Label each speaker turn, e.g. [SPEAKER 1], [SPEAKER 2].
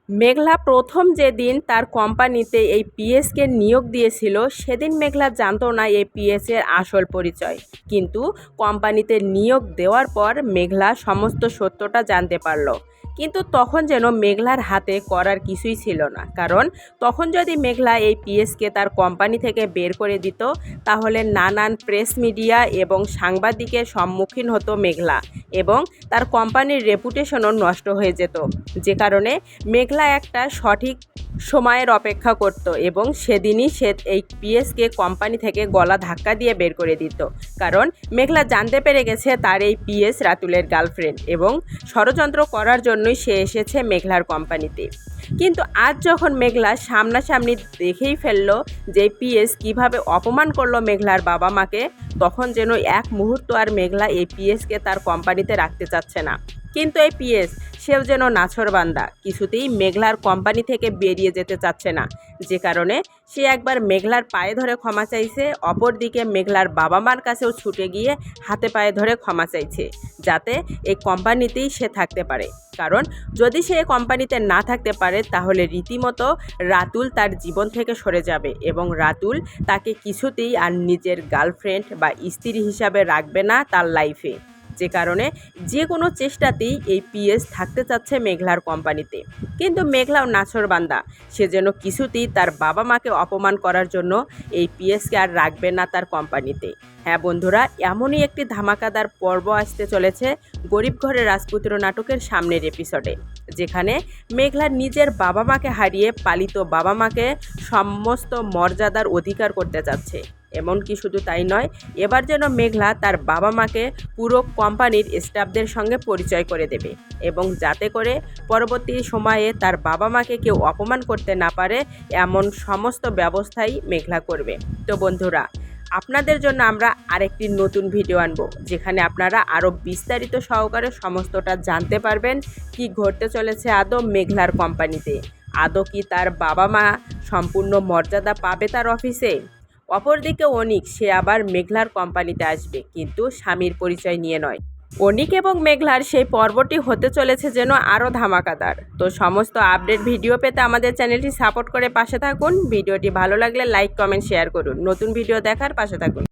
[SPEAKER 1] মেঘলা প্রথম যেদিন তার কোম্পানিতে এই পিএসকে নিয়োগ দিয়েছিল সেদিন মেঘলা জানতো না এই পিএসের আসল পরিচয়। কিন্তু কোম্পানিতে নিয়োগ দেওয়ার পর মেঘলা সমস্ত সত্যটা জানতে পারল। কিন্তু তখন যেন মেঘলার হাতে করার কিছুই ছিল না, কারণ তখন যদি মেঘলা এই পিএসকে তার কোম্পানি থেকে বের করে দিত তাহলে নানান প্রেস মিডিয়া এবং সাংবাদিকের সম্মুখীন হতো মেঘলা, এবং তার কোম্পানির রেপুটেশনও নষ্ট হয়ে যেত। যে কারণে মেঘলা একটা সঠিক সময়ের অপেক্ষা করত এবং সেদিনই সে এই পিএসকে কোম্পানি থেকে গলা ধাক্কা দিয়ে বের করে দিত, কারণ মেঘলা জানতে পেরে গেছে তার এই পিএস রাতুলের গার্লফ্রেন্ড এবং ষড়যন্ত্র করার জন্যই সে এসেছে মেঘলার কোম্পানিতে। কিন্তু আজ যখন মেঘলা সামনাসামনি দেখেই ফেললো যে পিএস কিভাবে অপমান করলো মেঘলার বাবা মাকে, তখন যেন এক মুহূর্ত আর মেঘলা এই পিএসকে তার কোম্পানিতে রাখতে চাচ্ছে না। কিন্তু এই পিএস সেও যেন নাছোড়বান্দা, কিছুতেই মেঘলার কোম্পানি থেকে বেরিয়ে যেতে চাচ্ছে না। যে কারণে সে একবার মেঘলার পায়ে ধরে ক্ষমা চাইছে, অপরদিকে মেঘলার বাবা মার কাছেও ছুটে গিয়ে হাতে পায়ে ধরে ক্ষমা চাইছে, যাতে এই কোম্পানিতেই সে থাকতে পারে। কারণ যদি সে কোম্পানিতে না থাকতে পারে তাহলে রীতিমতো রাতুল তার জীবন থেকে সরে যাবে এবং রাতুল তাকে কিছুতেই আর নিজের গার্লফ্রেন্ড বা স্ত্রী হিসাবে রাখবে না তার লাইফে। যে কারণে যে কোনো চেষ্টাতেই এই পিএস থাকতে চাচ্ছে মেঘলার কোম্পানিতে। কিন্তু মেঘলাও নাছোড়বান্দা, সে যেন কিছুতেই তার বাবা মাকে অপমান করার জন্য এই পিএসকে আর রাখবে না তার কোম্পানিতে। হ্যাঁ বন্ধুরা, এমনই একটি ধামাকাদার পর্ব আসতে চলেছে গরিব ঘরের রাজপুত্র নাটকের সামনের এপিসোডে, যেখানে মেঘলা নিজের বাবা মাকে হারিয়ে পালিত বাবা মাকে সমস্ত মর্যাদার অধিকার করতে যাচ্ছে। এমনকি শুধু তাই নয়, এবার যেন মেঘলা তার বাবা মাকে পুরো কোম্পানির স্টাফদের সঙ্গে পরিচয় করে দেবে, এবং যাতে করে পরবর্তী সময়ে তার বাবা মাকে কেউ অপমান করতে না পারে এমন সমস্ত ব্যবস্থাই মেঘলা করবে। তো বন্ধুরা, আপনাদের জন্য আমরা আরেকটি নতুন ভিডিও আনবো, যেখানে আপনারা আরও বিস্তারিত সহকারে সমস্তটা জানতে পারবেন কি ঘটতে চলেছে আদৌ মেঘলার কোম্পানিতে। আদৌ কি তার বাবা মা সম্পূর্ণ মর্যাদা পাবে তার অফিসে? অপরদিকে অনিক, সে আবার মেঘলার কোম্পানিতে আসবে, কিন্তু স্বামীর পরিচয় নিয়ে নয়। অনিক এবং মেঘলার সেই পর্বটি হতে চলেছে যেন আরও ধামাকাদার। তো সমস্ত আপডেট ভিডিও পেতে আমাদের চ্যানেলটি সাপোর্ট করে পাশে থাকুন। ভিডিওটি ভালো লাগলে লাইক, কমেন্ট, শেয়ার করুন। নতুন ভিডিও দেখার পাশে থাকুন।